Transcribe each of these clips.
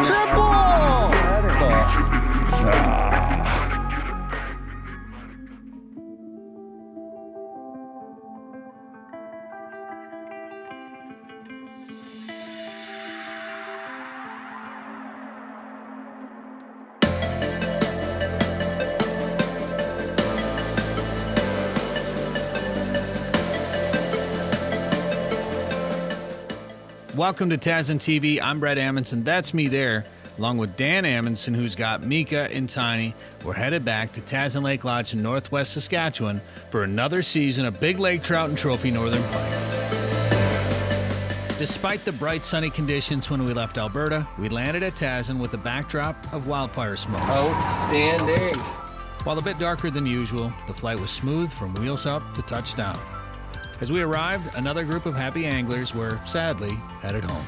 Triple! Welcome to Tazin TV. I'm Bret Amundson. That's me there, along with Dan Amundson, who's got Mika and Tiny. We're headed back to Tazin Lake Lodge in northwest Saskatchewan for another season of Big Lake Trout and Trophy Northern Pike. Despite the bright sunny conditions when we left Alberta, we landed at Tazin with a backdrop of wildfire smoke. Outstanding. While a bit darker than usual, the flight was smooth from wheels up to touchdown. As we arrived, another group of happy anglers were, sadly, headed home.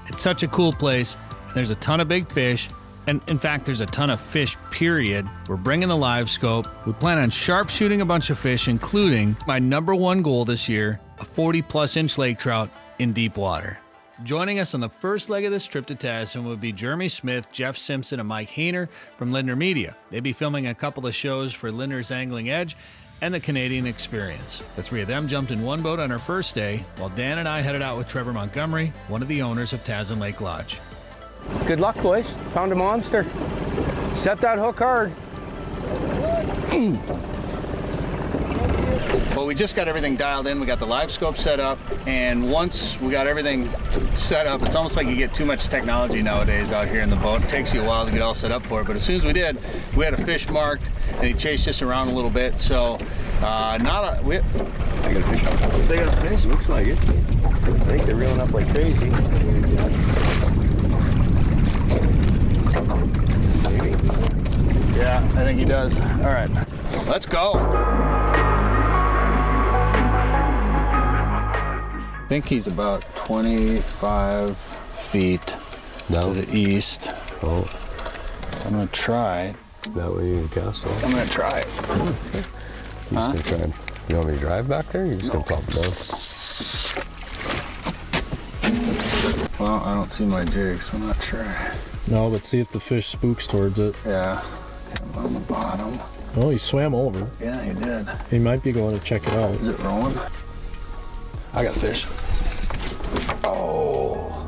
It's such a cool place. There's a ton of big fish, and in fact, there's a ton of fish, period. We're bringing the LiveScope. We plan on sharpshooting a bunch of fish, including my #1 goal this year, a 40-plus inch lake trout in deep water. Joining us on the first leg of this trip to Tazin would be Jeremy Smith, Jeff Simpson, and Mike Hehner from Lindner Media. They'd be filming a couple of shows for Lindner's Angling Edge and the Canadian Experience. The three of them jumped in one boat on our first day, while Dan and I headed out with Trevor Montgomery, one of the owners of Tazin Lake Lodge. Good luck, boys. Found a monster. Set that hook hard. Well, we just got everything dialed in. We got the LiveScope set up, and once we got everything set up, it's almost like you get too much technology nowadays out here in the boat. It takes you a while to get all set up for it, but as soon as we did, we had a fish marked, and he chased us around a little bit. So, I got a fish out. They got a fish? Looks like it. I think they're reeling up like crazy. Maybe. Yeah, I think he does. All right, let's go. I think he's about 25 feet to the east. Oh. So I'm gonna try. That way you can cast it. I'm gonna try it. You just gonna try and, you want me to drive back there? Or you're just gonna plop it down? Well, I don't see my jig, so I'm not sure. No, but see if the fish spooks towards it. Yeah, him on the bottom. Oh, he swam over. Yeah, he did. He might be going to check it out. Is it rolling? I got a fish. Oh,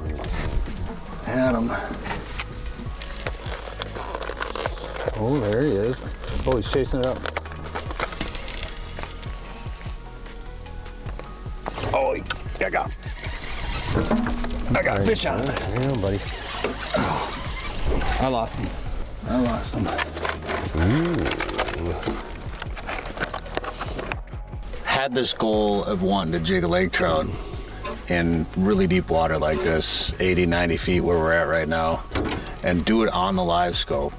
had him. Oh, there he is. Oh, he's chasing it up. Oh, I got a fish on it. Yeah, buddy. I lost him. Had this goal of wanting to jig a lake trout in really deep water like this, 80, 90 feet where we're at right now, and do it on the LiveScope.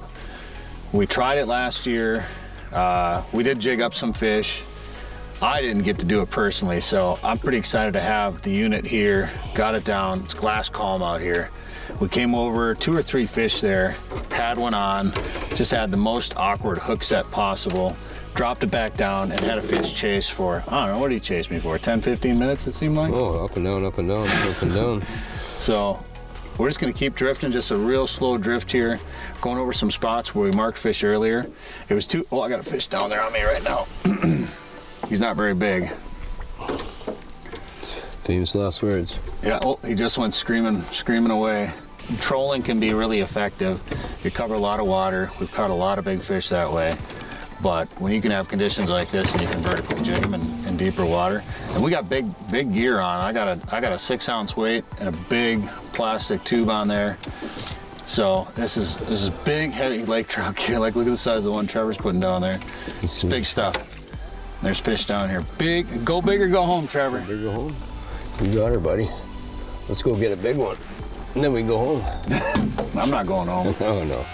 We tried it last year. We did jig up some fish. I didn't get to do it personally, so I'm pretty excited to have the unit here. Got it down. It's glass calm out here. We came over, 2 or 3 fish there, had one on, just had the most awkward hook set possible, dropped it back down, and had a fish chase for, I don't know, what did he chase me for, 10, 15 minutes it seemed like? Oh, up and down, up and down, up and down. So we're just gonna keep drifting, just a real slow drift here, going over some spots where we marked fish earlier. It was too, oh, I got a fish down there on me right now. He's not very big. Famous last words. Yeah, oh, he just went screaming away. Trolling can be really effective. You cover a lot of water. We've caught a lot of big fish that way. But when you can have conditions like this and you can vertically jig them in deeper water, and we got big gear on. I got a 6-ounce weight and a big plastic tube on there. So this is big, heavy lake trout gear. Like, look at the size of the one Trevor's putting down there. It's big stuff. There's fish down here. Big, go big or go home, Trevor. Big or go home. You got her, buddy. Let's go get a big one, and then we can go home. I'm not going home. No.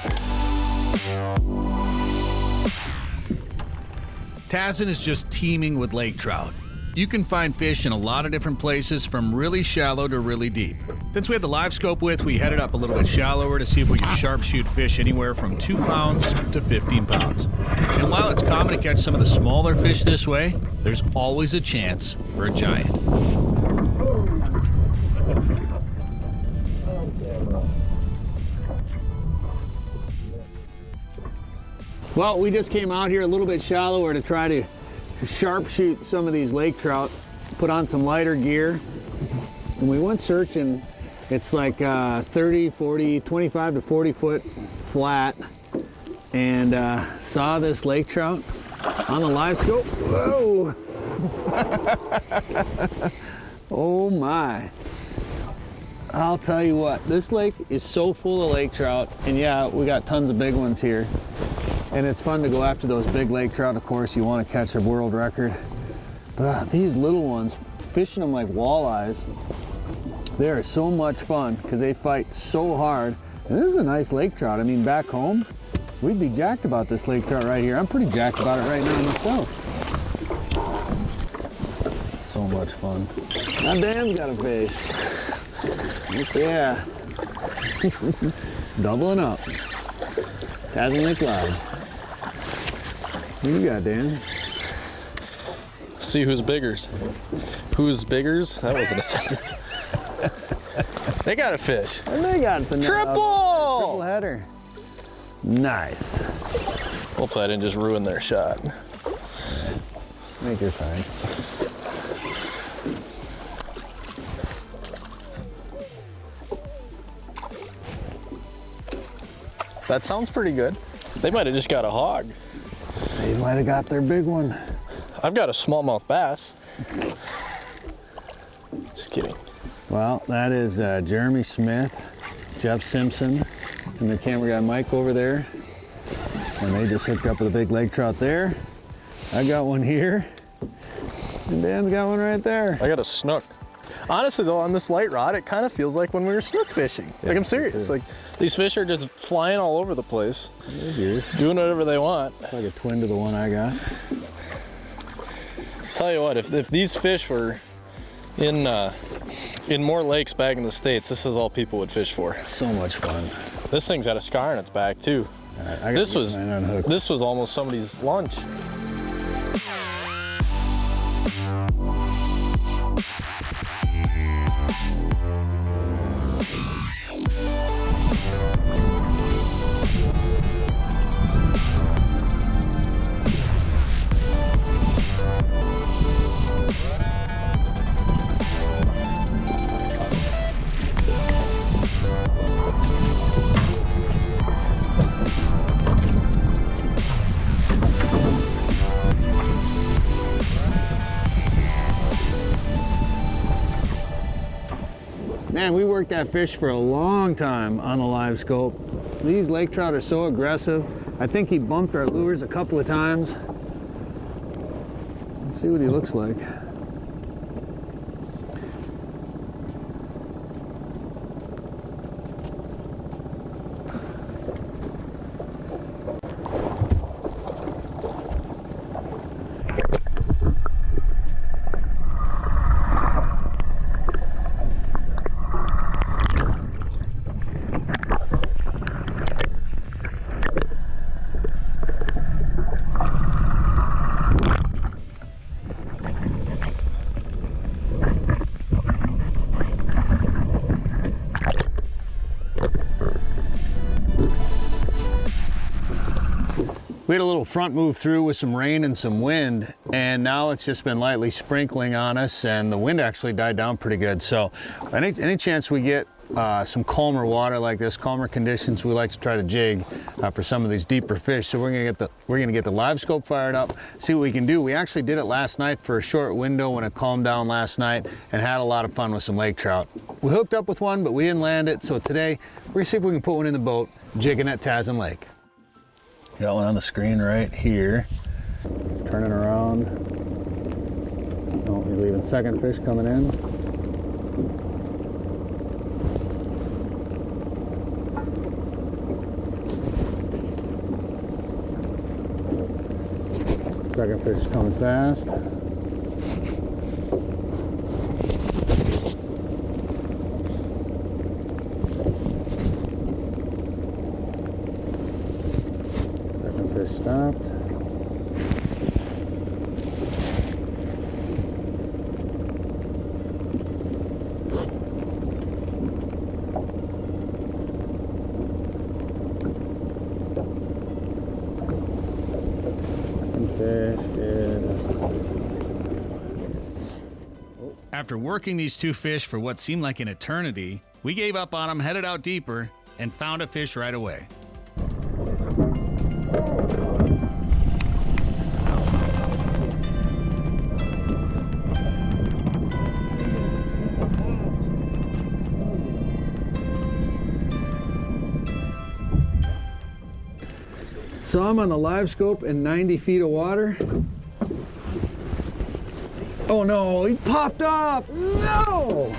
Tazin is just teeming with lake trout. You can find fish in a lot of different places, from really shallow to really deep. Since we had the LiveScope with, we headed up a little bit shallower to see if we could sharpshoot fish anywhere from 2 pounds to 15 pounds. And while it's common to catch some of the smaller fish this way, there's always a chance for a giant. Well, we just came out here a little bit shallower to try to sharpshoot some of these lake trout, put on some lighter gear, and we went searching. It's like 30, 40, 25 to 40 foot flat, and saw this lake trout on the LiveScope. Whoa! Oh my. I'll tell you what, this lake is so full of lake trout, and yeah, we got tons of big ones here. And it's fun to go after those big lake trout. Of course, you want to catch a world record. But these little ones, fishing them like walleyes, they are so much fun because they fight so hard. And this is a nice lake trout. I mean, back home, we'd be jacked about this lake trout right here. I'm pretty jacked about it right now myself. So much fun. Now Dan's got a fish. Yeah. Doubling up. Tazin Lake Live. What you got, Dan? See who's biggers. Who's biggers? That wasn't a sentence. They got a fish. And they got the triple header. Nice. Hopefully I didn't just ruin their shot. I think you're fine. That sounds pretty good. They might have just got a hog. They might have got their big one. I've got a smallmouth bass. Just kidding. Well, that is Jeremy Smith, Jeff Simpson, and the camera guy Mike over there. And they just hooked up with a big lake trout there. I got one here. And Dan's got one right there. I got a snook. Honestly though, on this light rod, it kind of feels like when we were snook fishing. Yeah, like I'm serious. Like these fish are just flying all over the place, doing whatever they want. It's like a twin to the one I got. Tell you what, if these fish were in more lakes back in the States, this is all people would fish for. So much fun. This thing's got a scar on its back too. Right, this was almost somebody's lunch. Man, we worked that fish for a long time on the LiveScope. These lake trout are so aggressive. I think he bumped our lures a couple of times. Let's see what he looks like. We had a little front move through with some rain and some wind, and now it's just been lightly sprinkling on us, and the wind actually died down pretty good. So any chance we get some calmer water like this, calmer conditions, we like to try to jig for some of these deeper fish. So we're gonna get the LiveScope fired up, see what we can do. We actually did it last night for a short window when it calmed down last night, and had a lot of fun with some lake trout. We hooked up with one, but we didn't land it. So today we're gonna see if we can put one in the boat, jigging at Tazin Lake. Got one on the screen right here. Turning around. Oh, he's leaving. Second fish coming in. Second fish is coming fast. Fish stopped. After working these two fish for what seemed like an eternity, we gave up on them, headed out deeper, and found a fish right away. Saw him on the LiveScope in 90 feet of water. Oh no, he popped off! No!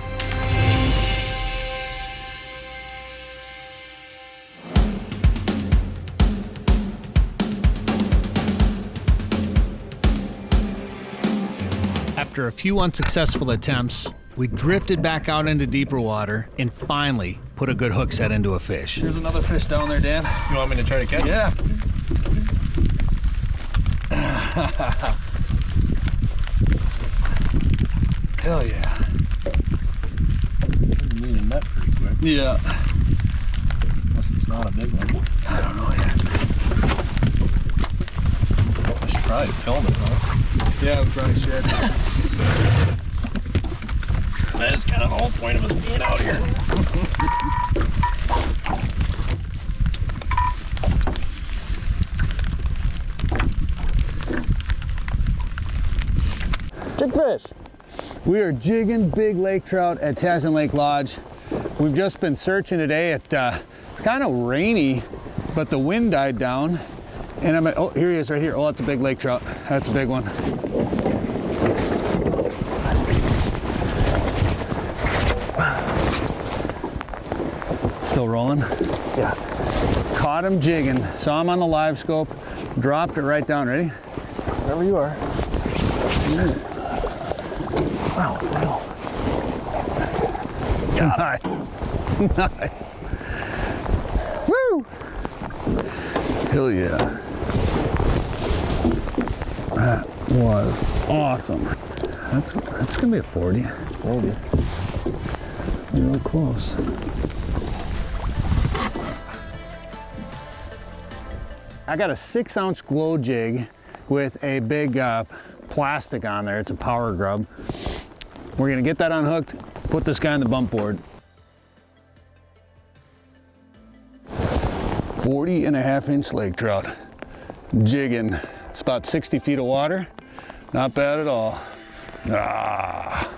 After a few unsuccessful attempts, we drifted back out into deeper water and finally put a good hook set into a fish. There's another fish down there, Dan. You want me to try to catch it? Yeah. Hell yeah. You need a net pretty quick. Yeah. Unless it's not a big one. I don't know yet. I should probably film it, huh? Yeah, we probably should. That's kind of the whole point of us being out here. Big fish. We are jigging big lake trout at Tazin Lake Lodge. We've just been searching today. It's kind of rainy, but the wind died down. And I'm at, oh, here he is right here. Oh, that's a big lake trout. That's a big one. Still rolling? Yeah. Caught him jigging. Saw him on the LiveScope. Dropped it right down. Ready? Wherever you are. Wow. Got it. Nice. Woo! Hell yeah. That was awesome. That's gonna be a 40. 40. Real close. I got a 6-ounce glow jig with a big plastic on there. It's a power grub. We're gonna get that unhooked, put this guy on the bump board. 40.5-inch lake trout. Jigging. It's about 60 feet of water. Not bad at all. Ah.